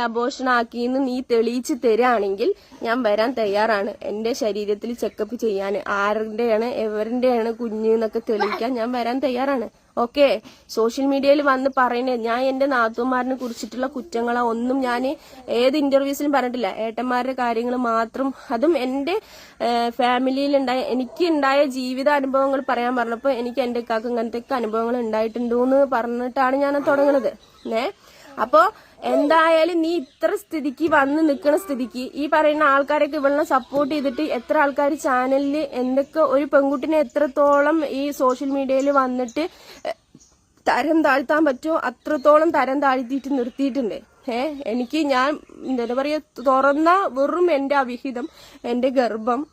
Abortion ആക്കിയെന്ന് നീ തെളിയിച്ച് തരാണെങ്കിൽ ഞാൻ വരാൻ തയ്യാറാണ്. എന്റെ ശരീരത്തിൽ ചെക്കപ്പ് ചെയ്യാൻ ആരുടെയാണ് എവരുടെയാണ് കുഞ്ഞ് എന്നൊക്കെ തെളിയിക്കാൻ ഞാൻ വരാൻ തയ്യാറാണ്. ഓക്കെ, സോഷ്യൽ മീഡിയയിൽ വന്ന് പറയുന്നത് ഞാൻ എന്റെ നാത്തൂമാരിനെ കുറിച്ചിട്ടുള്ള കുറ്റങ്ങളോ ഒന്നും ഞാൻ ഏത് ഇന്റർവ്യൂസിലും പറഞ്ഞിട്ടില്ല. ഏട്ടന്മാരുടെ കാര്യങ്ങൾ മാത്രം, അതും എന്റെ ഫാമിലിയിൽ എനിക്ക് ഉണ്ടായ ജീവിത അനുഭവങ്ങൾ പറയാൻ പറഞ്ഞപ്പോൾ എനിക്ക് എന്റെ ഇക്കാക്ക് ഇങ്ങനത്തെ അനുഭവങ്ങൾ ഉണ്ടായിട്ടുണ്ടെന്ന് പറഞ്ഞിട്ടാണ് ഞാൻ തുടങ്ങുന്നത്. അപ്പോ എന്തായാലും നീ ഇത്ര സ്ഥിതിക്ക് വന്ന് നിൽക്കുന്ന സ്ഥിതിക്ക് ഈ പറയുന്ന ആൾക്കാരൊക്കെ ഇവളെ സപ്പോർട്ട് ചെയ്തിട്ട് എത്ര ആൾക്കാർ ചാനലിൽ എന്തൊക്കെ ഒരു പെൺകുട്ടിനെ എത്രത്തോളം ഈ സോഷ്യൽ മീഡിയയിൽ വന്നിട്ട് തരം താഴ്ത്താൻ പറ്റുമോ അത്രത്തോളം തരം താഴ്ത്തിയിട്ട് നിർത്തിയിട്ടുണ്ട്. എനിക്ക് ഞാൻ എന്താ പറയാ തുറന്ന വെറും എന്റെ അവിഹിതം എന്റെ ഗർഭം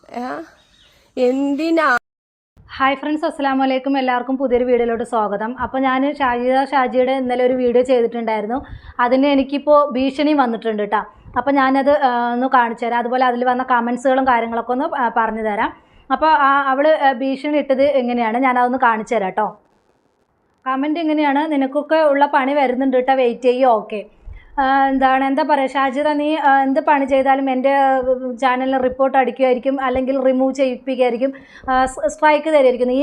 എന്തിനാ. ഹായ് ഫ്രണ്ട്സ്, അസ്സലാമു അലൈക്കും. എല്ലാവർക്കും പുതിയൊരു വീഡിയോയിലോട്ട് സ്വാഗതം. അപ്പോൾ ഞാൻ ഷാജിയുടെ ഇന്നലെ ഒരു വീഡിയോ ചെയ്തിട്ടുണ്ടായിരുന്നു. അതിന് എനിക്കിപ്പോൾ ഭീഷണി വന്നിട്ടുണ്ട് കേട്ടോ. അപ്പോൾ ഞാനത് ഒന്ന് കാണിച്ചു തരാം. അതുപോലെ അതിൽ വന്ന കമൻസുകളും കാര്യങ്ങളൊക്കെ ഒന്ന് പറഞ്ഞു തരാം. അപ്പോൾ അവൾ ഭീഷണി ഇട്ടത് എങ്ങനെയാണ് ഞാനതൊന്ന് കാണിച്ചു തരാം കേട്ടോ. കമൻറ്റ് എങ്ങനെയാണ്, നിനക്കൊക്കെ ഉള്ള പണി വരുന്നുണ്ട് കേട്ടോ, വെയിറ്റ് ചെയ്യുക. ഓക്കെ, എന്താ പറയുക ഷാജിദ, നീ എന്ത് പണി ചെയ്താലും എൻ്റെ ചാനലിൽ റിപ്പോർട്ട് അടിക്കുമായിരിക്കും, അല്ലെങ്കിൽ റിമൂവ് ചെയ്യിപ്പിക്കുമായിരിക്കും, സ്ട്രൈക്ക് തരുമായിരിക്കും.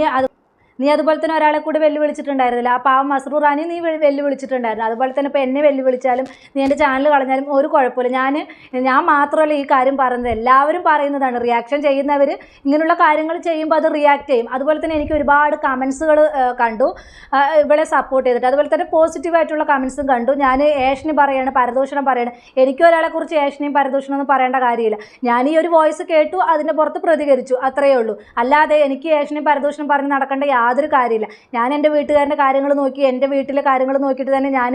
നീ അതുപോലെ തന്നെ ഒരാളെ കൂടി വെല്ലുവിളിച്ചിട്ടുണ്ടായിരുന്നില്ല, ആ പാവം മസ്റൂർ റാണി നീ വെല്ലുവിളിച്ചിട്ടുണ്ടായിരുന്നു. അതുപോലെ തന്നെ ഇപ്പോൾ എന്നെ വെല്ലുവിളിച്ചാലും നീ എൻ്റെ ചാനൽ കളഞ്ഞാലും ഒരു കുഴപ്പമില്ല. ഞാൻ മാത്രമല്ല ഈ കാര്യം പറയുന്നത്, എല്ലാവരും പറയുന്നതാണ്. റിയാക്ഷൻ ചെയ്യുന്നവർ ഇങ്ങനെയുള്ള കാര്യങ്ങൾ ചെയ്യുമ്പോൾ അത് റിയാക്ട് ചെയ്യും. അതുപോലെ തന്നെ എനിക്ക് ഒരുപാട് കമൻസുകൾ കണ്ടു ഇവളെ സപ്പോർട്ട് ചെയ്തിട്ട്. അതുപോലെ തന്നെ പോസിറ്റീവായിട്ടുള്ള കമൻസും കണ്ടു. ഞാൻ ഏഷണി പറയാണ്, പരദൂഷണം പറയാണ്. എനിക്കും ഒരാളെ കുറിച്ച് ഏഷണിയും പരദൂഷണം ഒന്നും പറയേണ്ട കാര്യമില്ല. ഞാൻ ഈ ഒരു വോയിസ് കേട്ടു, അതിൻ്റെ പുറത്ത് പ്രതികരിച്ചു, അത്രയേ ഉള്ളൂ. അല്ലാതെ എനിക്ക് ഏഷണിയും പരദൂഷണം പറഞ്ഞ് നടക്കേണ്ട യാതൊരു കാര്യമില്ല. ഞാൻ എൻ്റെ വീട്ടുകാരുടെ കാര്യങ്ങൾ നോക്കി, എൻ്റെ വീട്ടിലെ കാര്യങ്ങൾ നോക്കിയിട്ട് തന്നെ ഞാൻ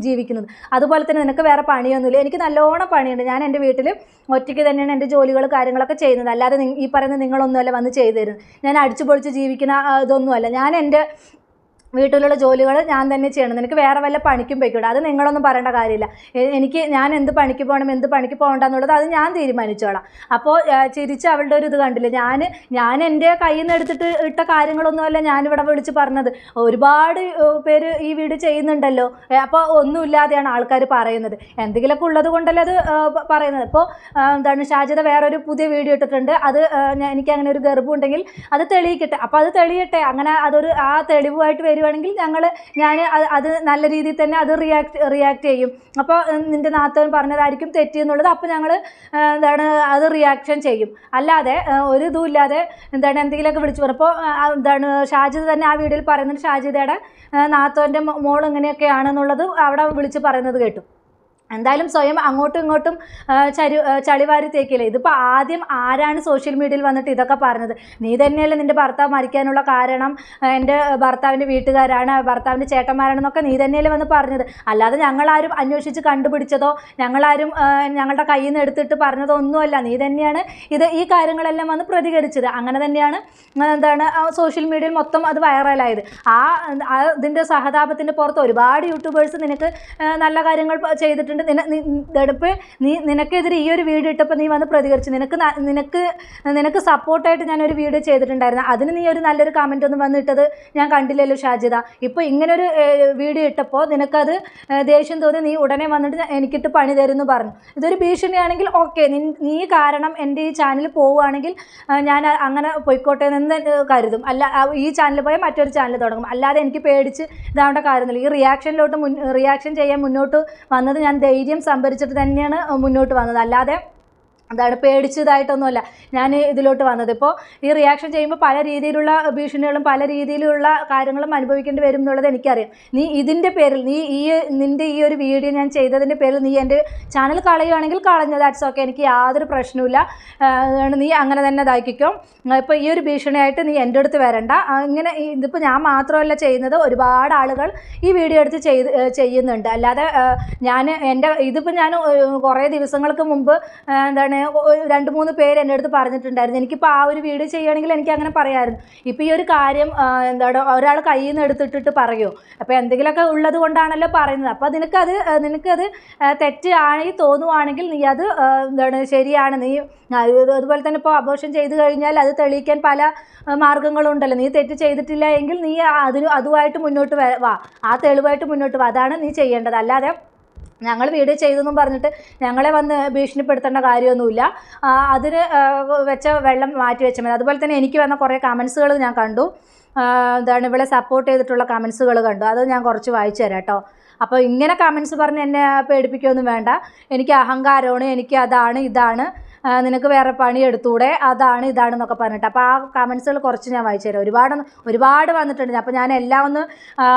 ജീവിക്കുന്നത്. അതുപോലെ തന്നെ നിനക്ക് വേറെ പണിയൊന്നുമില്ല. എനിക്ക് നല്ലോണം പണിയുണ്ട്. ഞാൻ എൻ്റെ വീട്ടിൽ ഒറ്റയ്ക്ക് തന്നെയാണ് എൻ്റെ ജോലികൾ കാര്യങ്ങളൊക്കെ ചെയ്യുന്നത്. അല്ലാതെ ഈ പറയുന്ന നിങ്ങളൊന്നുമല്ല വന്ന് ചെയ്തു തരുന്നത്. ഞാൻ അടിച്ചു പൊളിച്ച് ജീവിക്കുന്ന ഇതൊന്നുമല്ല. ഞാൻ എൻ്റെ വീട്ടിലുള്ള ജോലികൾ ഞാൻ തന്നെ ചെയ്യണം. നിനക്ക് വേറെ വല്ല പണിക്കും പോയിക്കൂടെ, അത് നിങ്ങളൊന്നും പറയേണ്ട കാര്യമില്ല. ഞാൻ എന്ത് പണിക്ക് പോകണം എന്ത് പണിക്ക് പോകണ്ടെന്നുള്ളത് അത് ഞാൻ തീരുമാനിച്ചോളാം. അപ്പോൾ ചിരിച്ച് അവളുടെ ഒരു ഇത് കണ്ടില്ല. ഞാൻ എൻ്റെ കയ്യിൽ നിന്ന് എടുത്തിട്ട് ഇട്ട കാര്യങ്ങളൊന്നുമല്ല ഞാനിവിടെ വിളിച്ച് പറഞ്ഞത്. ഒരുപാട് പേര് ഈ വീഡിയോ ചെയ്യുന്നുണ്ടല്ലോ, അപ്പോൾ ഒന്നുമില്ലാതെയാണ് ആൾക്കാർ പറയുന്നത്. എന്തെങ്കിലുമൊക്കെ ഉള്ളത് കൊണ്ടല്ലേ അത് പറയുന്നത്. ഇപ്പോൾ ഷാജിദ വേറൊരു പുതിയ വീഡിയോ ഇട്ടിട്ടുണ്ട്. അത് എനിക്ക് അങ്ങനെ ഒരു ഗർഭം ഉണ്ടെങ്കിൽ അത് തെളിയിക്കട്ടെ. അപ്പോൾ അത് തെളിയട്ടെ. അങ്ങനെ ആ തെളിവുമായിട്ട് വരുവാണെങ്കിൽ ഞാൻ അത് നല്ല രീതിയിൽ തന്നെ അത് റിയാക്ട് ചെയ്യും. അപ്പോൾ നിൻ്റെ നാത്തൂൻ പറഞ്ഞതായിരിക്കും തെറ്റി എന്നുള്ളത്. അപ്പോൾ ഞങ്ങൾ അത് റിയാക്ഷൻ ചെയ്യും. അല്ലാതെ ഒരു ഇതും ഇല്ലാതെ എന്തെങ്കിലുമൊക്കെ വിളിച്ചു പറഞ്ഞപ്പോൾ ഷാജിദ തന്നെ ആ വീഡിയോയിൽ പറയുന്നുണ്ട്. ഷാജിദയുടെ നാത്തൂൻ്റെ മോൾ ഇങ്ങനെയൊക്കെയാണെന്നുള്ളത് അവിടെ വിളിച്ച് പറയുന്നത് കേട്ടു. എന്തായാലും സ്വയം അങ്ങോട്ടും ഇങ്ങോട്ടും ചളിവാരി തേക്കില്ലേ. ഇതിപ്പോൾ ആദ്യം ആരാണ് സോഷ്യൽ മീഡിയയിൽ വന്നിട്ട് ഇതൊക്കെ പറഞ്ഞത്? നീ തന്നെയല്ലേ നിൻ്റെ ഭർത്താവ് മരിക്കാനുള്ള കാരണം എൻ്റെ ഭർത്താവിൻ്റെ വീട്ടുകാരാണ്, ഭർത്താവിൻ്റെ ചേട്ടന്മാരാണെന്നൊക്കെ നീ തന്നെയല്ലേ വന്ന് പറഞ്ഞത്. അല്ലാതെ ഞങ്ങളാരും അന്വേഷിച്ച് കണ്ടുപിടിച്ചതോ ഞങ്ങളാരും ഞങ്ങളുടെ കയ്യിൽ നിന്ന് എടുത്തിട്ട് പറഞ്ഞതോ ഒന്നുമല്ല. നീ തന്നെയാണ് ഈ കാര്യങ്ങളെല്ലാം വന്ന് പ്രതികരിച്ചത്. അങ്ങനെ തന്നെയാണ് സോഷ്യൽ മീഡിയയിൽ മൊത്തം അത് വൈറലായത്. ഇതിൻ്റെ സഹതാപത്തിൻ്റെ പുറത്ത് ഒരുപാട് യൂട്യൂബേഴ്സ് നിനക്ക് നല്ല കാര്യങ്ങൾ ചെയ്തിട്ടുണ്ട്. നിനക്കെതിരെ ഈ ഒരു വീഡിയോ ഇട്ടപ്പോൾ നീ വന്ന് പ്രതികരിച്ചു. നിനക്ക് സപ്പോർട്ടായിട്ട് ഞാനൊരു വീഡിയോ ചെയ്തിട്ടുണ്ടായിരുന്നു. അതിന് നീ ഒരു നല്ലൊരു കമൻ്റ് ഒന്നും വന്നിട്ടത് ഞാൻ കണ്ടില്ലല്ലോ ഷാജിദ. ഇപ്പോൾ ഇങ്ങനൊരു വീഡിയോ ഇട്ടപ്പോൾ നിനക്കത് ദേഷ്യം തോന്നി, നീ ഉടനെ വന്നിട്ട് എനിക്കിട്ട് പണി തരുമെന്ന് പറഞ്ഞു. ഇതൊരു ഭീഷണിയാണെങ്കിൽ ഓക്കെ, നീ കാരണം എൻ്റെ ഈ ചാനൽ പോവുകയാണെങ്കിൽ ഞാൻ അങ്ങനെ പൊയ്ക്കോട്ടെ എന്ന് കരുതും. അല്ല, ഈ ചാനൽ പോയാൽ മറ്റൊരു ചാനൽ തുടങ്ങും. അല്ലാതെ എനിക്ക് പേടിച്ച് ഇതാവേണ്ട കാര്യമൊന്നുമില്ല. ഈ റിയാക്ഷൻ ചെയ്യാൻ മുന്നോട്ട് വന്നത് ഞാൻ ധൈര്യം സംഭരിച്ചിട്ട് തന്നെയാണ് മുന്നോട്ട് വന്നത്. അല്ലാതെ പേടിച്ചതായിട്ടൊന്നുമല്ല ഞാൻ ഇതിലോട്ട് വന്നത്. ഇപ്പോൾ ഈ റിയാക്ഷൻ ചെയ്യുമ്പോൾ പല രീതിയിലുള്ള ഭീഷണികളും പല രീതിയിലുള്ള കാര്യങ്ങളും അനുഭവിക്കേണ്ടി വരും എന്നുള്ളത് എനിക്കറിയാം. നീ ഇതിൻ്റെ പേരിൽ നിൻ്റെ ഈ ഒരു വീഡിയോ ഞാൻ ചെയ്തതിൻ്റെ പേരിൽ നീ എൻ്റെ ചാനൽ കളയുകയാണെങ്കിൽ കളഞ്ഞത്, ദാറ്റ്സ് ഓക്കെ, എനിക്ക് യാതൊരു പ്രശ്നവുമില്ല. നീ അങ്ങനെ തന്നെ ഇതാക്കിക്കോ. ഇപ്പോൾ ഈ ഒരു ഭീഷണിയായിട്ട് നീ എൻ്റെ അടുത്ത് വരണ്ട. ഇങ്ങനെ ഇതിപ്പോൾ ഞാൻ മാത്രമല്ല ചെയ്യുന്നത്, ഒരുപാട് ആളുകൾ ഈ വീഡിയോ എടുത്ത് ചെയ്യുന്നുണ്ട്. അല്ലാതെ ഇതിപ്പോൾ ഞാൻ കുറേ ദിവസങ്ങൾക്ക് മുമ്പ് 2-3 പേര് എൻ്റെ അടുത്ത് പറഞ്ഞിട്ടുണ്ടായിരുന്നു. എനിക്കിപ്പോൾ ആ ഒരു വീഡിയോ ചെയ്യുകയാണെങ്കിൽ എനിക്ക് അങ്ങനെ പറയാമായിരുന്നു. ഇപ്പോൾ ഈ ഒരു കാര്യം ഒരാൾ കയ്യിൽ നിന്ന് എടുത്തിട്ടിട്ട് പറയുമോ? അപ്പോൾ എന്തെങ്കിലുമൊക്കെ ഉള്ളത് കൊണ്ടാണല്ലോ പറയുന്നത്. അപ്പോൾ നിനക്കത് തെറ്റായി തോന്നുവാണെങ്കിൽ നീ അത് ശരിയാണ്. നീ അതുപോലെ തന്നെ ഇപ്പോൾ അബോർഷൻ ചെയ്ത് കഴിഞ്ഞാൽ അത് തെളിയിക്കാൻ പല മാർഗ്ഗങ്ങളുണ്ടല്ലോ. നീ തെറ്റ് ചെയ്തിട്ടില്ല എങ്കിൽ നീ അതുമായിട്ട് മുന്നോട്ട് വാ, ആ തെളിവായിട്ട് മുന്നോട്ട് വാ. അതാണ് നീ ചെയ്യേണ്ടത്. അല്ലാതെ ഞങ്ങൾ വീഡിയോ ചെയ്തെന്നും പറഞ്ഞിട്ട് ഞങ്ങളെ വന്ന് ഭീഷണിപ്പെടുത്തേണ്ട കാര്യമൊന്നുമില്ല. അതിന് വെച്ച വെള്ളം മാറ്റി വെച്ചാൽ മതി. അതുപോലെ തന്നെ എനിക്ക് വന്ന കുറേ കമൻസുകൾ ഞാൻ കണ്ടു. എന്താണ് ഇവളെ സപ്പോർട്ട് ചെയ്തിട്ടുള്ള കമൻസുകൾ കണ്ടു. അത് ഞാൻ കുറച്ച് വായിച്ചു തരാം കേട്ടോ. അപ്പോൾ ഇങ്ങനെ കമൻസ് പറഞ്ഞ് എന്നെ പേടിപ്പിക്കുകയൊന്നും വേണ്ട. എനിക്ക് അഹങ്കാരമാണ്, എനിക്ക് അതാണ് ഇതാണ്, നിനക്ക് വേറെ പണി എടുത്തൂടെ, അതാണ് ഇതാണെന്നൊക്കെ പറഞ്ഞിട്ട്. അപ്പോൾ ആ കമൻസുകൾ കുറച്ച് ഞാൻ വായിച്ചു തരാം. ഒരുപാട് വന്നിട്ടുണ്ട്. അപ്പോൾ ഞാൻ എല്ലാം ഒന്ന്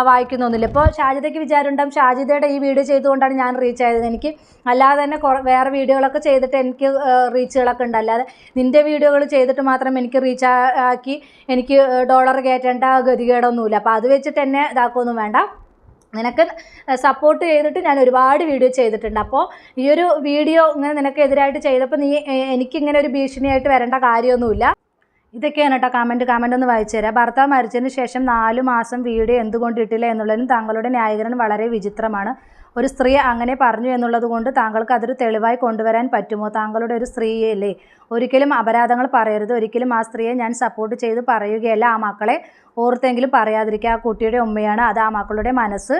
വായിക്കുന്നൊന്നുമില്ല. ഇപ്പോൾ ഷാജിദയ്ക്ക് വിചാരമുണ്ടാകും ഷാജിദയുടെ ഈ വീഡിയോ ചെയ്തുകൊണ്ടാണ് ഞാൻ റീച്ച് ആയത്. എനിക്ക് അല്ലാതെ തന്നെ വേറെ വീഡിയോകളൊക്കെ ചെയ്തിട്ട് എനിക്ക് റീച്ചുകളൊക്കെ ഉണ്ട്. അല്ലാതെ നിൻ്റെ വീഡിയോകൾ ചെയ്തിട്ട് മാത്രം എനിക്ക് റീച്ച് ആക്കി എനിക്ക് ഡോളർ കയറ്റേണ്ട ഗതികേടൊന്നുമില്ല. അപ്പോൾ അത് വെച്ചിട്ട് എന്നെ ഇതാക്കുകയൊന്നും വേണ്ട. നിനക്ക് സപ്പോർട്ട് ചെയ്തിട്ട് ഞാൻ ഒരുപാട് വീഡിയോ ചെയ്തിട്ടുണ്ട്. അപ്പോൾ ഈ ഒരു വീഡിയോ ഇങ്ങനെ നിനക്കെതിരായിട്ട് ചെയ്തപ്പോൾ നീ എനിക്കിങ്ങനെ ഒരു ഭീഷണിയായിട്ട് വരേണ്ട കാര്യമൊന്നുമില്ല. ഇതൊക്കെയാണ് കേട്ടോ കമൻറ്റ് ഒന്ന് വായിച്ചു തരാം. ഭർത്താവ് മരിച്ചതിന് ശേഷം 4 മാസം വീഡിയോ എന്തുകൊണ്ട് ഇട്ടില്ല എന്നുള്ളതിനും താങ്കളുടെ ന്യായീകരണം വളരെ വിചിത്രമാണ്. ഒരു സ്ത്രീ അങ്ങനെ പറഞ്ഞു എന്നുള്ളത് കൊണ്ട് താങ്കൾക്ക് അതൊരു തെളിവായി കൊണ്ടുവരാൻ പറ്റുമോ? താങ്കളുടെ ഒരു സ്ത്രീയല്ലേ, ഒരിക്കലും അപരാധങ്ങൾ പറയരുത്. ഒരിക്കലും ആ സ്ത്രീയെ ഞാൻ സപ്പോർട്ട് ചെയ്ത് പറയുകയല്ല. ആ മക്കളെ ഓർത്തെങ്കിലും പറയാതിരിക്കുക. ആ കുട്ടിയുടെ ഉമ്മയാണ് അത്. ആ മക്കളുടെ മനസ്സ്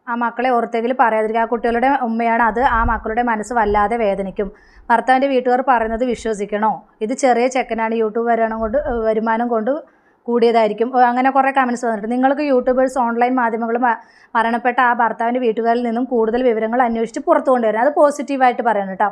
ആ മക്കളെ ഓർത്തെങ്കിലും പറയാതിരിക്കുക. ആ കുട്ടികളുടെ ഉമ്മയാണ് അത്. ആ മക്കളുടെ മനസ്സ് വല്ലാതെ വേദനിക്കും. ഭർത്താവിൻ്റെ വീട്ടുകാർ പറയുന്നത് വിശ്വസിക്കണോ? ഇത് ചെറിയ ചെക്കനാണ്, യൂട്യൂബ് വരുമാനം കൊണ്ട് കൂടിയതായിരിക്കും. അങ്ങനെ കുറേ കമൻറ്റ്സ് വന്നിട്ട് നിങ്ങൾക്ക് യൂട്യൂബേഴ്സ് ഓൺലൈൻ മാധ്യമങ്ങളും മരണപ്പെട്ട ആ ഭർത്താവിൻ്റെ വീട്ടുകാരിൽ നിന്നും കൂടുതൽ വിവരങ്ങൾ അന്വേഷിച്ച് പുറത്തു കൊണ്ടുവരാം. അത് പോസിറ്റീവായിട്ട് പറയണം കേട്ടോ.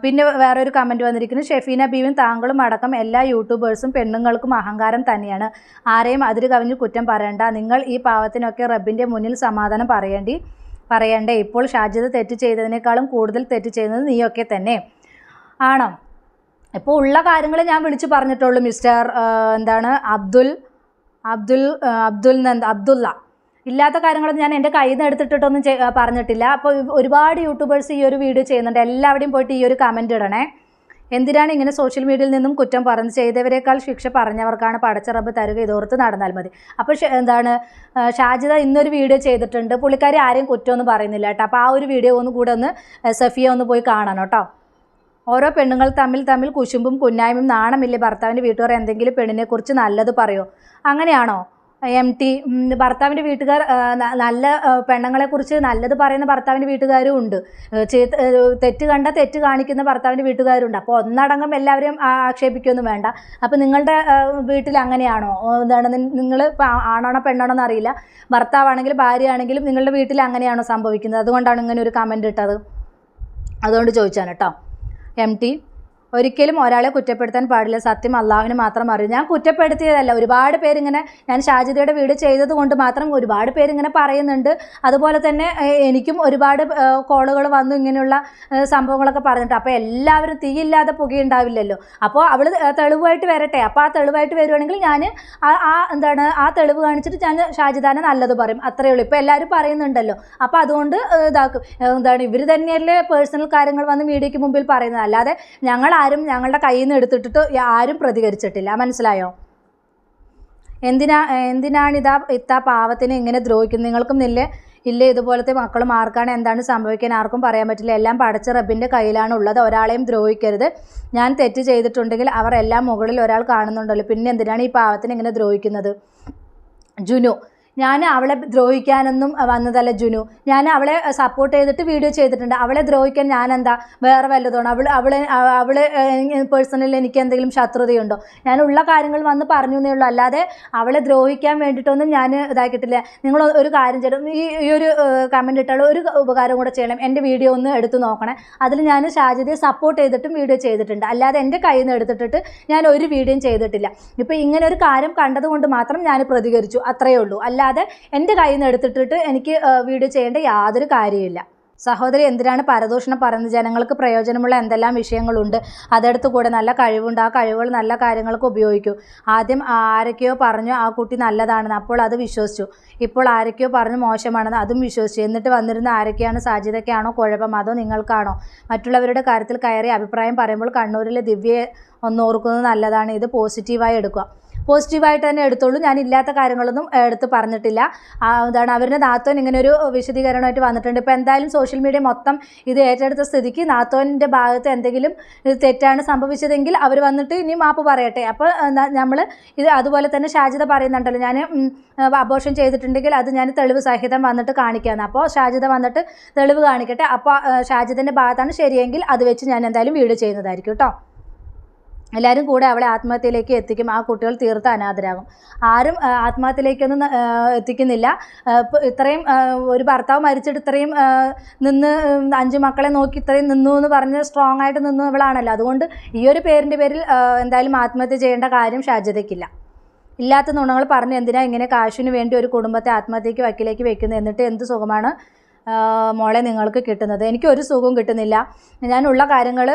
പിന്നെ വേറൊരു കമൻറ്റ് വന്നിരിക്കുന്നു. ഷെഫീന ബീവിയും താങ്കളും അടക്കം എല്ലാ യൂട്യൂബേഴ്സും പെണ്ണുങ്ങൾക്കും അഹങ്കാരം തന്നെയാണ്. ആരെയും അതിര് കവിഞ്ഞ് കുറ്റം പറയണ്ട. നിങ്ങൾ ഈ പാവത്തിനൊക്കെ റബ്ബിൻ്റെ മുന്നിൽ സമാധാനം പറയണ്ടേ? ഇപ്പോൾ ഷാജിദ തെറ്റ് ചെയ്തതിനേക്കാളും കൂടുതൽ തെറ്റ് ചെയ്യുന്നത് നീയൊക്കെ തന്നെ ആണോ? ഇപ്പോൾ ഉള്ള കാര്യങ്ങൾ ഞാൻ വിളിച്ച് പറഞ്ഞിട്ടുള്ളൂ. മിസ്റ്റർ എന്താണ് അബ്ദുള്ള ഇല്ലാത്ത കാര്യങ്ങളൊന്നും ഞാൻ എൻ്റെ കയ്യിൽ നിന്ന് എടുത്തിട്ടൊന്നും പറഞ്ഞിട്ടില്ല. അപ്പോൾ ഒരുപാട് യൂട്യൂബേഴ്സ് ഈ ഒരു വീഡിയോ ചെയ്യുന്നുണ്ട്. എല്ലാവരുടെയും പോയിട്ട് ഈ ഒരു കമൻറ്റ് ഇടണേ. എന്തിനാണ് ഇങ്ങനെ സോഷ്യൽ മീഡിയയിൽ നിന്നും കുറ്റം പറഞ്ഞ് ചെയ്തവരെക്കാൾ ശിക്ഷ പറഞ്ഞവർക്കാണ് പടച്ച റബ്ബ് തരുക. ഇതോർത്ത് നടന്നാൽ മതി. അപ്പോൾ എന്താണ് ഷാജിദ ഇന്നൊരു വീഡിയോ ചെയ്തിട്ടുണ്ട്. പുള്ളിക്കാരി ആരെയും കുറ്റമൊന്നും പറയുന്നില്ല കേട്ടോ. അപ്പോൾ ആ ഒരു വീഡിയോ കൂടെ ഒന്ന് സഫിയ ഒന്ന് പോയി കാണണം കേട്ടോ. ഓരോ പെണ്ണുങ്ങൾ തമ്മിൽ കുശുമ്പും കുന്നായ്മയും നാണമില്ലേ? ഭർത്താവിൻ്റെ വീട്ടുകാർ എന്തെങ്കിലും പെണ്ണിനെക്കുറിച്ച് നല്ലത് പറയോ? അങ്ങനെയാണോ MT? ഭർത്താവിൻ്റെ വീട്ടുകാർ നല്ല പെണ്ണുങ്ങളെക്കുറിച്ച് നല്ലത് പറയുന്ന ഭർത്താവിൻ്റെ വീട്ടുകാരും ഉണ്ട്, തെറ്റ് കാണിക്കുന്ന ഭർത്താവിൻ്റെ വീട്ടുകാരുണ്ട്. അപ്പോൾ ഒന്നടങ്കം എല്ലാവരെയും ആക്ഷേപിക്കുകയൊന്നും വേണ്ട. അപ്പോൾ നിങ്ങളുടെ വീട്ടിൽ അങ്ങനെയാണോ? എന്താണ് നിങ്ങൾ ആണാണോ പെണ്ണാണോ എന്നറിയില്ല. ഭർത്താവാണെങ്കിലും ഭാര്യയാണെങ്കിലും നിങ്ങളുടെ വീട്ടിൽ അങ്ങനെയാണോ സംഭവിക്കുന്നത്? അതുകൊണ്ടാണ് ഇങ്ങനെ ഒരു കമൻറ്റ് ഇട്ടത്. അതുകൊണ്ട് ചോദിച്ചാണ് കേട്ടോ. MT ഒരിക്കലും ഒരാളെ കുറ്റപ്പെടുത്താൻ പാടില്ല. സത്യം അള്ളാഹുവിന് മാത്രം അറിയും. ഞാൻ കുറ്റപ്പെടുത്തിയതല്ല. ഒരുപാട് പേരിങ്ങനെ ഞാൻ ഷാജിദയുടെ വീഡിയോ ചെയ്തത് കൊണ്ട് മാത്രം ഒരുപാട് പേരിങ്ങനെ പറയുന്നുണ്ട്. അതുപോലെ തന്നെ എനിക്കും ഒരുപാട് കോളുകൾ വന്നു ഇങ്ങനെയുള്ള സംഭവങ്ങളൊക്കെ പറഞ്ഞിട്ട്. അപ്പോൾ എല്ലാവരും തീയില്ലാതെ പുകയുണ്ടാവില്ലല്ലോ. അപ്പോൾ അവൾ തെളിവായിട്ട് വരട്ടെ. അപ്പോൾ ആ തെളിവായിട്ട് വരുവാണെങ്കിൽ ഞാൻ ആ തെളിവ് കാണിച്ചിട്ട് ഞാൻ ഷാജിദാനെ നല്ലത് പറയും. അത്രയേ ഉള്ളൂ. ഇപ്പോൾ എല്ലാവരും പറയുന്നുണ്ടല്ലോ. അപ്പോൾ അതുകൊണ്ട് ഇവർ തന്നെയല്ലേ പേഴ്സണൽ കാര്യങ്ങൾ വന്ന് മീഡിയയ്ക്ക് മുമ്പിൽ പറയുന്നത്. അല്ലാതെ ആരും ഞങ്ങളുടെ കയ്യിൽ നിന്ന് എടുത്തിട്ട് ആരും പ്രതികരിച്ചിട്ടില്ല. മനസ്സിലായോ? എന്തിനാണിതാ പാവത്തിനെ ഇങ്ങനെ ദ്രോഹിക്കുന്നത്? നിങ്ങൾക്കും ഇല്ലേ ഇതുപോലത്തെ മക്കളും? ആർക്കാണ് എന്താണ് സംഭവിക്കാൻ ആർക്കും പറയാൻ പറ്റില്ല. എല്ലാം പടച്ച റബ്ബിൻ്റെ കയ്യിലാണ് ഉള്ളത്. ഒരാളെയും ദ്രോഹിക്കരുത്. ഞാൻ തെറ്റ് ചെയ്തിട്ടുണ്ടെങ്കിൽ അവർ എല്ലാം മുകളിൽ ഒരാൾ കാണുന്നുണ്ടല്ലോ. പിന്നെ എന്തിനാണ് ഈ പാവത്തിനെ ഇങ്ങനെ ദ്രോഹിക്കുന്നത്? ജുനു ഞാൻ അവളെ ദ്രോഹിക്കാനൊന്നും വന്നതല്ല ജുനു. ഞാൻ അവളെ സപ്പോർട്ട് ചെയ്തിട്ട് വീഡിയോ ചെയ്തിട്ടുണ്ട്. അവളെ ദ്രോഹിക്കാൻ ഞാനെന്താ വേറെ വല്ലതുമാണ്? അവള് പേഴ്സണലി എനിക്ക് എന്തെങ്കിലും ശത്രുതയുണ്ടോ? ഞാനുള്ള കാര്യങ്ങൾ വന്ന് പറഞ്ഞു എന്നേ ഉള്ളൂ. അല്ലാതെ അവളെ ദ്രോഹിക്കാൻ വേണ്ടിയിട്ടൊന്നും ഞാൻ ഇതാക്കിയിട്ടില്ല. നിങ്ങൾ ഒരു കാര്യം ചെയ്യണം. ഈ ഒരു കമൻറ്റ് ഇട്ടാൽ ഒരു ഉപകാരം കൂടെ ചെയ്യണം. എൻ്റെ വീഡിയോ ഒന്ന് എടുത്ത് നോക്കണേ. അതിൽ ഞാൻ ഷാജിദയെ സപ്പോർട്ട് ചെയ്തിട്ടും വീഡിയോ ചെയ്തിട്ടുണ്ട്. അല്ലാതെ എൻ്റെ കയ്യിൽ നിന്ന് എടുത്തിട്ട് ഞാൻ ഒരു വീഡിയോയും ചെയ്തിട്ടില്ല. ഇപ്പോൾ ഇങ്ങനെ ഒരു കാര്യം കണ്ടതുകൊണ്ട് മാത്രം ഞാൻ പ്രതികരിച്ചു. അത്രയേ ഉള്ളൂ. അല്ലാതെ എൻ്റെ കയ്യിൽ നിന്ന് എടുത്തിട്ട് എനിക്ക് വീഡിയോ ചെയ്യേണ്ട യാതൊരു കാര്യമില്ല. സഹോദരി എന്തിനാണ് പരദൂഷണം പറയുന്നത്? ജനങ്ങൾക്ക് പ്രയോജനമുള്ള എന്തെല്ലാം വിഷയങ്ങളുണ്ട്. അതെടുത്ത് കൂടെ നല്ല കഴിവുണ്ട്. ആ കഴിവുകൾ നല്ല കാര്യങ്ങൾക്ക് ഉപയോഗിക്കൂ. ആദ്യം ആരൊക്കെയോ പറഞ്ഞു ആ കുട്ടി നല്ലതാണെന്ന്, അപ്പോൾ അത് വിശ്വസിച്ചു. ഇപ്പോൾ ആരൊക്കെയോ പറഞ്ഞു മോശമാണെന്ന്, അതും വിശ്വസിച്ചു. എന്നിട്ട് വന്നിരുന്ന ആരൊക്കെയാണ്? സാജിദയ്ക്കാണോ കുഴപ്പം, അതോ നിങ്ങൾക്കാണോ? മറ്റുള്ളവരുടെ കാര്യത്തിൽ കയറി അഭിപ്രായം പറയുമ്പോൾ കണ്ണൂരിലെ ദിവ്യയെ ഒന്ന് ഓർക്കുന്നത് നല്ലതാണ്. ഇത് പോസിറ്റീവായി എടുക്കുക. പോസിറ്റീവായിട്ട് തന്നെ എടുത്തോളൂ. ഞാൻ ഇല്ലാത്ത കാര്യങ്ങളൊന്നും എടുത്ത് പറഞ്ഞിട്ടില്ല. എന്താണ് അവരുടെ നാത്തോൻ ഇങ്ങനെ ഒരു വിശദീകരണമായിട്ട് വന്നിട്ടുണ്ട്. ഇപ്പോൾ എന്തായാലും സോഷ്യൽ മീഡിയ മൊത്തം ഇത് ഏറ്റെടുത്ത സ്ഥിതിക്ക് നാത്തോൻ്റെ ഭാഗത്ത് എന്തെങ്കിലും ഇത് തെറ്റാണ് സംഭവിച്ചതെങ്കിൽ അവർ വന്നിട്ട് ഇനി മാപ്പ് പറയട്ടെ. അപ്പോൾ നമ്മൾ ഇത് അതുപോലെ തന്നെ ഷാജിദ പറയുന്നുണ്ടല്ലോ, ഞാൻ അബോർഷൻ ചെയ്തിട്ടുണ്ടെങ്കിൽ അത് ഞാൻ തെളിവ് സഹിതം വന്നിട്ട് കാണിക്കാമെന്ന്. അപ്പോൾ ഷാജിദ വന്നിട്ട് തെളിവ് കാണിക്കട്ടെ. അപ്പോൾ ഷാജിദൻ്റെ ഭാഗത്താണ് ശരിയെങ്കിൽ അത് വെച്ച് ഞാൻ എന്തായാലും വീഡിയോ ചെയ്യുന്നതായിരിക്കും കേട്ടോ. എല്ലാവരും കൂടെ അവളെ ആത്മഹത്യയിലേക്ക് എത്തിക്കും. ആ കുട്ടികൾ തീർത്ത് അനാഥരാകും. ആരും ആത്മഹത്യയിലേക്കൊന്നും എത്തിക്കുന്നില്ല. ഇത്രയും ഒരു ഭർത്താവ് മരിച്ചിട്ട് ഇത്രയും നിന്ന് 5 മക്കളെ നോക്കി ഇത്രയും നിന്നു എന്ന് പറഞ്ഞ് സ്ട്രോങ് ആയിട്ട് നിന്നു ഇവളാണല്ലോ. അതുകൊണ്ട് ഈ ഒരു പേരിൻ്റെ പേരിൽ എന്തായാലും ആത്മഹത്യ ചെയ്യേണ്ട കാര്യം ഷാജിദയ്ക്കില്ല. ഇല്ലാത്ത നുണകൾ പറഞ്ഞ് എന്തിനാ ഇങ്ങനെ കാശിന് വേണ്ടി ഒരു കുടുംബത്തെ ആത്മഹത്യയ്ക്ക് വക്കിലേക്ക് വെക്കുന്നത്? എന്നിട്ട് എന്ത് സുഖമാണ് മോളെ നിങ്ങൾക്ക് കിട്ടുന്നത്? എനിക്കൊരു സുഖവും കിട്ടുന്നില്ല. ഞാനുള്ള കാര്യങ്ങൾ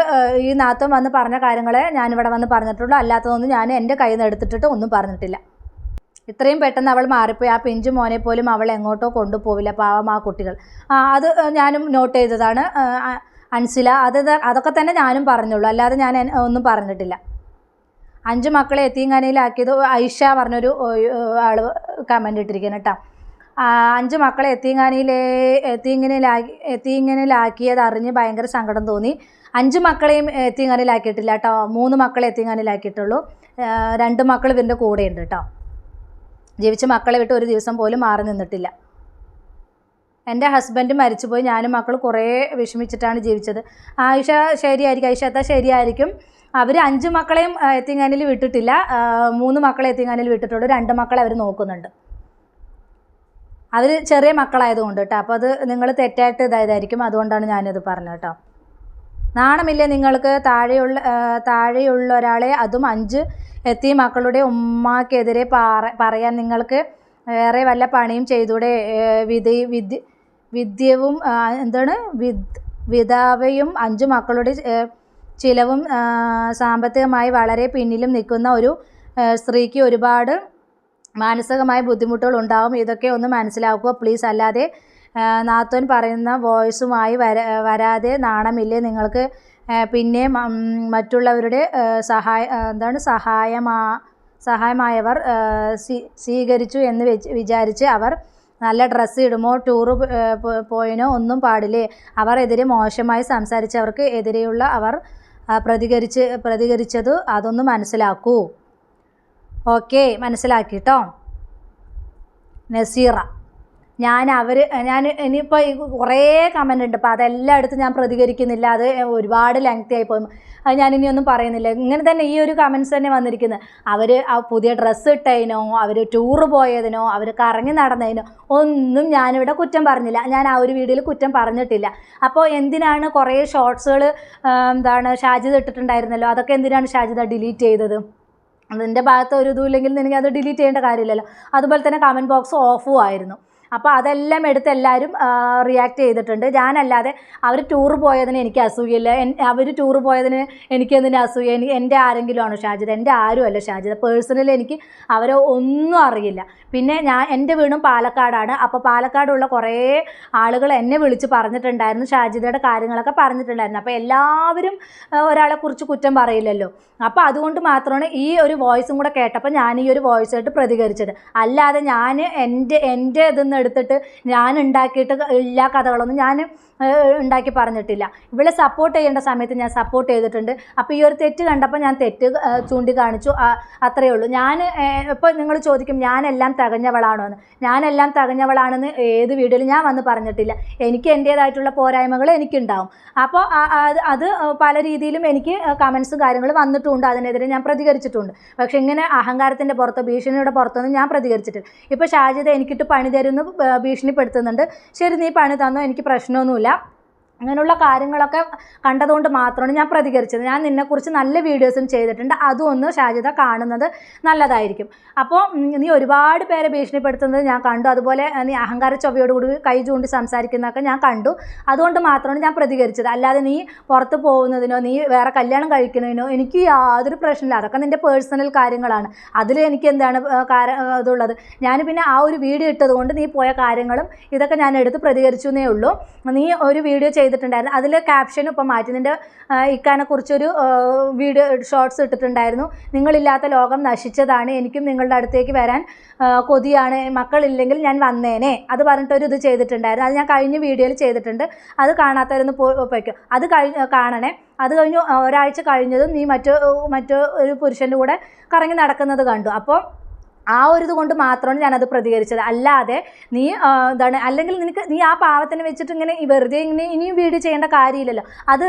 ഈ നാത്തം വന്ന് പറഞ്ഞ കാര്യങ്ങളെ ഞാനിവിടെ വന്ന് പറഞ്ഞിട്ടുള്ളൂ. അല്ലാത്തതൊന്നും ഞാൻ എൻ്റെ കയ്യിൽ നിന്ന് എടുത്തിട്ട് ഒന്നും പറഞ്ഞിട്ടില്ല. ഇത്രയും പെട്ടെന്ന് അവൾ മാറിപ്പോയി. ആ പിഞ്ചു മോനെ പോലും അവൾ എങ്ങോട്ടോ കൊണ്ടുപോവില്ല. പാവം ആ കുട്ടികൾ. അത് ഞാനും നോട്ട് ചെയ്തതാണ് അൻസില. അതൊക്കെ തന്നെ ഞാനും പറഞ്ഞുള്ളൂ, അല്ലാതെ ഞാൻ ഒന്നും പറഞ്ഞിട്ടില്ല. 5 മക്കളെ എത്തീങ്കാനയിലാക്കിയത് ഐഷ പറഞ്ഞൊരു ആൾ കമൻ്റ് ഇട്ടിരിക്കുന്നു കേട്ടോ. 5 മക്കളെ എത്തീങ്ങനിലാക്കിയത് അറിഞ്ഞ് ഭയങ്കര സങ്കടം തോന്നി. 5 മക്കളെയും എത്തീങ്ങാനയിലാക്കിയിട്ടില്ല കേട്ടോ. 3 മക്കളെ എത്തീങ്ങാനയിലാക്കിയിട്ടുള്ളൂ. 2 മക്കൾ ഇവരുടെ കൂടെയുണ്ട് കേട്ടോ. ജീവിച്ച മക്കളെ വിട്ട് ഒരു ദിവസം പോലും മാറി നിന്നിട്ടില്ല. എൻ്റെ ഹസ്ബൻഡ് മരിച്ചുപോയി. ഞാനും മക്കൾ കുറേ വിഷമിച്ചിട്ടാണ് ജീവിച്ചത്. ആയിഷ ശരിയായിരിക്കും, ഐഷത്ത ശരിയായിരിക്കും. അവർ 5 മക്കളെയും എത്തീങ്ങാനയിൽ വിട്ടിട്ടില്ല. 3 മക്കളെ എത്തീങ്ങാനയിൽ വിട്ടിട്ടുള്ളൂ. 2 മക്കളെ അവർ നോക്കുന്നുണ്ട്. അവർ ചെറിയ മക്കളായതുകൊണ്ട് കേട്ടോ. അപ്പോൾ അത് നിങ്ങൾ തെറ്റായിട്ട് ഇതായതായിരിക്കും. അതുകൊണ്ടാണ് ഞാനിത് പറഞ്ഞത് കേട്ടോ. നാണമില്ലേ നിങ്ങൾക്ക്? താഴെയുള്ള ഒരാളെ, അതും 5 എത്തിയ മക്കളുടെ ഉമ്മാക്കെതിരെ പറയാൻ നിങ്ങൾക്ക് വേറെ വല്ല പണിയും ചെയ്തൂടെ? വിദ്യവും വിധവയും 5 മക്കളുടെ ചിലവും സാമ്പത്തികമായി വളരെ പിന്നിലും നിൽക്കുന്ന ഒരു സ്ത്രീക്ക് ഒരുപാട് മാനസികമായ ബുദ്ധിമുട്ടുകൾ ഉണ്ടാകും. ഇതൊക്കെ ഒന്ന് മനസ്സിലാക്കുക പ്ലീസ്. അല്ലാതെ നാത്തോൻ പറയുന്ന വോയിസുമായി വരാതെ നാണമില്ലേ നിങ്ങൾക്ക്? പിന്നെ മറ്റുള്ളവരുടെ സഹായമായവർ സ്വീകരിച്ചു എന്ന് വിചാരിച്ച് അവർ നല്ല ഡ്രസ്സ് ഇടുമോ ടൂറ് പോയിനോ ഒന്നും പാടില്ലേ? അവർ എതിരെ മോശമായി സംസാരിച്ചവർക്ക് എതിരെയുള്ള അവർ പ്രതികരിച്ചത് അതൊന്ന് മനസ്സിലാക്കൂ. ഓക്കെ, മനസ്സിലാക്കിട്ടോ. നസീറ, ഞാൻ ഇനിയിപ്പോൾ കുറേ കമൻ്റ് ഉണ്ട്. അപ്പോൾ അതെല്ലാം എടുത്ത് ഞാൻ പ്രതികരിക്കുന്നില്ല. അത് ഒരുപാട് ലെങ്തി ആയിപ്പോയി. അത് ഞാനിനി ഒന്നും പറയുന്നില്ല. ഇങ്ങനെ തന്നെ ഈ ഒരു കമൻസ് തന്നെ വന്നിരിക്കുന്നത്. അവർ ആ പുതിയ ഡ്രസ്സ് ഇട്ടതിനോ അവർ ടൂറ് പോയതിനോ അവർ കറങ്ങി നടന്നതിനോ ഒന്നും ഞാനിവിടെ കുറ്റം പറഞ്ഞില്ല. ഞാൻ ആ ഒരു വീഡിയോയിൽ കുറ്റം പറഞ്ഞിട്ടില്ല. അപ്പോൾ എന്തിനാണ് കുറേ ഷോർട്സുകൾ ഷാജിദ ഇട്ടിട്ടുണ്ടായിരുന്നല്ലോ, അതൊക്കെ എന്തിനാണ് ഷാജിദ ഡിലീറ്റ് ചെയ്തത്? അതിൻ്റെ ഭാഗത്ത് ഒരു ഇതും ഇല്ലെങ്കിൽ എനിക്ക് അത് ഡിലീറ്റ് ചെയ്യേണ്ട കാര്യമില്ലല്ലോ. അതുപോലെ തന്നെ കമൻറ്റ് ബോക്സ് ഓഫും ആയിരുന്നു. അപ്പോൾ അതെല്ലാം എടുത്ത് എല്ലാവരും റിയാക്ട് ചെയ്തിട്ടുണ്ട്. ഞാനല്ലാതെ അവർ ടൂറ് പോയതിന് എനിക്ക് അസൂയയില്ല. അവർ ടൂറ് പോയതിന് എനിക്കെന്തിനാ അസൂയ? എൻ്റെ ആരെങ്കിലും ആണോ ഷാജിദ? എൻ്റെ ആരുമല്ല ഷാജിദ. പേഴ്സണലി എനിക്ക് അവരെ ഒന്നും അറിയില്ല. പിന്നെ എൻ്റെ വീടും പാലക്കാടാണ്. അപ്പോൾ പാലക്കാടുള്ള കുറേ ആളുകൾ എന്നെ വിളിച്ച് പറഞ്ഞിട്ടുണ്ടായിരുന്നു, ഷാജിദയുടെ കാര്യങ്ങളൊക്കെ പറഞ്ഞിട്ടുണ്ടായിരുന്നു. അപ്പോൾ എല്ലാവരും ഒരാളെക്കുറിച്ച് കുറ്റം പറയില്ലല്ലോ. അപ്പോൾ അതുകൊണ്ട് മാത്രമാണ് ഈ ഒരു വോയിസും കൂടെ കേട്ടപ്പോൾ ഞാൻ ഈ ഒരു വോയിസ് ആയിട്ട് പ്രതികരിച്ചത്. അല്ലാതെ ഞാൻ എൻ്റെ ഇതെന്ന് എടുത്തിട്ട് ഞാൻ ഉണ്ടാക്കിയിട്ട് എല്ലാ കഥകളൊന്നും ഞാൻ ഉണ്ടാക്കി പറഞ്ഞിട്ടില്ല. ഇവളെ സപ്പോർട്ട് ചെയ്യേണ്ട സമയത്ത് ഞാൻ സപ്പോർട്ട് ചെയ്തിട്ടുണ്ട്. അപ്പോൾ ഈ ഒരു തെറ്റ് കണ്ടപ്പോൾ ഞാൻ തെറ്റ് ചൂണ്ടിക്കാണിച്ചു, അത്രയേ ഉള്ളൂ. ഇപ്പോൾ നിങ്ങൾ ചോദിക്കും ഞാനെല്ലാം തികഞ്ഞവളാണോ എന്ന്. ഞാനെല്ലാം തികഞ്ഞവളാണെന്ന് ഏത് വീഡിയോയിൽ ഞാൻ വന്ന് പറഞ്ഞിട്ടില്ല. എനിക്ക് എൻ്റേതായിട്ടുള്ള പോരായ്മകൾ എനിക്കുണ്ടാവും. അപ്പോൾ അത് പല രീതിയിലും എനിക്ക് കമൻസും കാര്യങ്ങളും വന്നിട്ടുണ്ട്. അതിനെതിരെ ഞാൻ പ്രതികരിച്ചിട്ടുണ്ട്. പക്ഷേ ഇങ്ങനെ അഹങ്കാരത്തിൻ്റെ പുറത്തോ ഭീഷണിയുടെ പുറത്തൊന്നും ഞാൻ പ്രതികരിച്ചിട്ടില്ല. ഇപ്പോൾ ഷാജിദ എനിക്കിട്ട് പണി തരുന്നു ഭീഷണിപ്പെടുത്തുന്നുണ്ട്. ശരി, നീ പണി തന്നോ, എനിക്ക് പ്രശ്നമൊന്നുമില്ല. അങ്ങനെയുള്ള കാര്യങ്ങളൊക്കെ കണ്ടതുകൊണ്ട് മാത്രമാണ് ഞാൻ പ്രതികരിച്ചത്. ഞാൻ നിന്നെക്കുറിച്ച് നല്ല വീഡിയോസും ചെയ്തിട്ടുണ്ട്. അതും ഒന്ന് ഷാജിദ കാണുന്നത് നല്ലതായിരിക്കും. അപ്പോൾ നീ ഒരുപാട് പേരെ ഭീഷണിപ്പെടുത്തുന്നത് ഞാൻ കണ്ടു. അതുപോലെ നീ അഹങ്കാര ചൊവ്വയോടുകൂടി കൈ ചൂണ്ടി സംസാരിക്കുന്നതൊക്കെ ഞാൻ കണ്ടു. അതുകൊണ്ട് മാത്രമാണ് ഞാൻ പ്രതികരിച്ചത്. അല്ലാതെ നീ പുറത്ത് പോകുന്നതിനോ നീ വേറെ കല്യാണം കഴിക്കുന്നതിനോ എനിക്ക് യാതൊരു പ്രശ്നമില്ല. അതൊക്കെ നിൻ്റെ പേഴ്സണൽ കാര്യങ്ങളാണ്. അതിൽ എനിക്ക് എന്താണ് ഇതുള്ളത്? ഞാൻ പിന്നെ ആ ഒരു വീഡിയോ ഇട്ടത് കൊണ്ട് നീ പോയ കാര്യങ്ങളും ഇതൊക്കെ ഞാൻ എടുത്ത് പ്രതികരിച്ചു എന്നേ ഉള്ളൂ. നീ ഒരു വീഡിയോ ചെയ്ത് ചെയ്തിട്ടുണ്ടായിരുന്നു. അതിൽ ക്യാപ്ഷനും ഇപ്പം മാറ്റി. നിൻ്റെ ഇക്കാനെ കുറിച്ചൊരു വീഡിയോ ഷോർട്സ് ഇട്ടിട്ടുണ്ടായിരുന്നു. നിങ്ങളില്ലാത്ത ലോകം നശിച്ചതാണ്, എനിക്കും നിങ്ങളുടെ അടുത്തേക്ക് വരാൻ കൊതിയാണ്, മക്കളില്ലെങ്കിൽ ഞാൻ വന്നേനെ, അത് പറഞ്ഞിട്ടൊരു ഇത് ചെയ്തിട്ടുണ്ടായിരുന്നു. അത് ഞാൻ കഴിഞ്ഞ വീഡിയോയിൽ ചെയ്തിട്ടുണ്ട്. അത് കാണാത്തവരൊന്ന് പോയിക്കോ, അത് കാണണേ. അത് കഴിഞ്ഞ് ഒരാഴ്ച കഴിഞ്ഞതും നീ ഒരു പുരുഷൻ്റെ കൂടെ കറങ്ങി നടക്കുന്നത് കണ്ടു. അപ്പോൾ ആ ഒരു ഇത് കൊണ്ട് മാത്രമാണ് ഞാനത് പ്രതികരിച്ചത്. അല്ലാതെ നീ എന്താണ്, അല്ലെങ്കിൽ നീ ആ പാവത്തിനെ വെച്ചിട്ട് ഇങ്ങനെ വെറുതെ ഇങ്ങനെ ഇനിയും വീഡിയോ ചെയ്യേണ്ട കാര്യമില്ലല്ലോ. അത്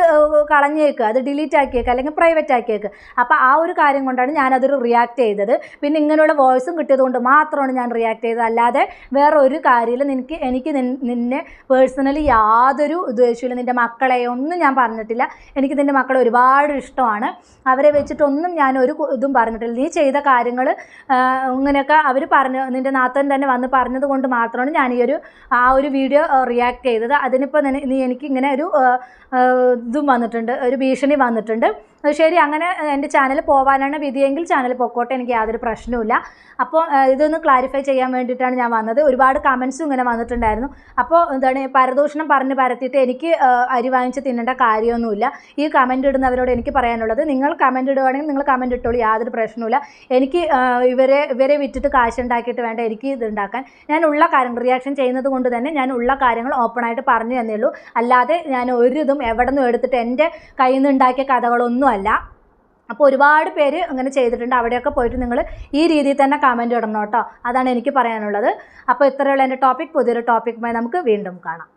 കളഞ്ഞേക്കുക, അത് ഡിലീറ്റ് ആക്കിയേക്കുക, അല്ലെങ്കിൽ പ്രൈവറ്റ് ആക്കിയേക്കുക. അപ്പോൾ ആ ഒരു കാര്യം കൊണ്ടാണ് ഞാനതൊരു റിയാക്ട് ചെയ്തത്. പിന്നെ ഇങ്ങനെയുള്ള വോയിസും കിട്ടിയത് കൊണ്ട് മാത്രമാണ് ഞാൻ റിയാക്ട് ചെയ്തത്. അല്ലാതെ വേറെ ഒരു കാര്യമില്ല. എനിക്ക് നിന്നെ പേഴ്സണലി യാതൊരു ഉദ്ദേശമില്ല. നിൻ്റെ മക്കളെ ഒന്നും ഞാൻ പറഞ്ഞിട്ടില്ല. എനിക്ക് നിൻ്റെ മക്കളെ ഒരുപാട് ഇഷ്ടമാണ്. അവരെ വെച്ചിട്ടൊന്നും ഞാൻ ഒരു ഇതും പറഞ്ഞിട്ടില്ല. നീ ചെയ്ത കാര്യങ്ങൾ അങ്ങനെയൊക്കെ അവർ പറഞ്ഞു, നിൻ്റെ നാത്തൻ തന്നെ വന്ന് പറഞ്ഞത് കൊണ്ട് മാത്രമാണ് ഞാൻ ആ ഒരു വീഡിയോ റിയാക്ട് ചെയ്തത്. അതിനിപ്പോൾ നീ എനിക്ക് ഇങ്ങനെ ഒരു ഇതും വന്നിട്ടുണ്ട്, ഒരു ഭീഷണി വന്നിട്ടുണ്ട്. ശരി, അങ്ങനെ എൻ്റെ ചാനൽ പോകാനാണ് വിധിയെങ്കിൽ ചാനൽ പൊക്കോട്ടെ, എനിക്ക് യാതൊരു പ്രശ്നവുമില്ല. അപ്പോൾ ഇതൊന്ന് ക്ലാരിഫൈ ചെയ്യാൻ വേണ്ടിയിട്ടാണ് ഞാൻ വന്നത്. ഒരുപാട് കമൻസും ഇങ്ങനെ വന്നിട്ടുണ്ടായിരുന്നു. അപ്പോൾ എന്താണ്, പരദൂഷണം പറഞ്ഞ് പരത്തിയിട്ട് എനിക്ക് അരി വാങ്ങിച്ച് തിന്നേണ്ട കാര്യമൊന്നുമില്ല. ഈ കമൻറ്റ് ഇടുന്നവരോട് എനിക്ക് പറയാനുള്ളത്, നിങ്ങൾ കമൻറ്റ് ഇടുകയാണെങ്കിൽ നിങ്ങൾ കമൻറ്റ് ഇട്ടോളൂ, യാതൊരു പ്രശ്നവുമില്ല. എനിക്ക് ഇവരെ വിറ്റിട്ട് കാശുണ്ടാക്കിയിട്ട് വേണ്ട എനിക്ക് ഇതുണ്ടാക്കാൻ. ഞാൻ ഉള്ള കാര്യങ്ങൾ റിയാക്ഷൻ ചെയ്യുന്നത് കൊണ്ട് തന്നെ ഞാൻ ഉള്ള കാര്യങ്ങൾ ഓപ്പണായിട്ട് പറഞ്ഞു തന്നേ ഉള്ളൂ. അല്ലാതെ ഞാൻ ഒരു ഇതും എവിടെ നിന്നും എടുത്തിട്ട് എൻ്റെ കയ്യിൽ നിന്ന് ഉണ്ടാക്കിയ കഥകളൊന്നും അല്ല. അപ്പോൾ ഒരുപാട് പേര് അങ്ങനെ ചെയ്തിട്ടുണ്ട്. അവിടെയൊക്കെ പോയിട്ട് നിങ്ങൾ ഈ രീതിയിൽ തന്നെ കമൻറ്റ് ഇടണം കേട്ടോ. അതാണ് എനിക്ക് പറയാനുള്ളത്. അപ്പോൾ ഇത്രയുള്ള എൻ്റെ ടോപ്പിക്. പുതിയൊരു ടോപ്പിക്കുമായി നമുക്ക് വീണ്ടും കാണാം.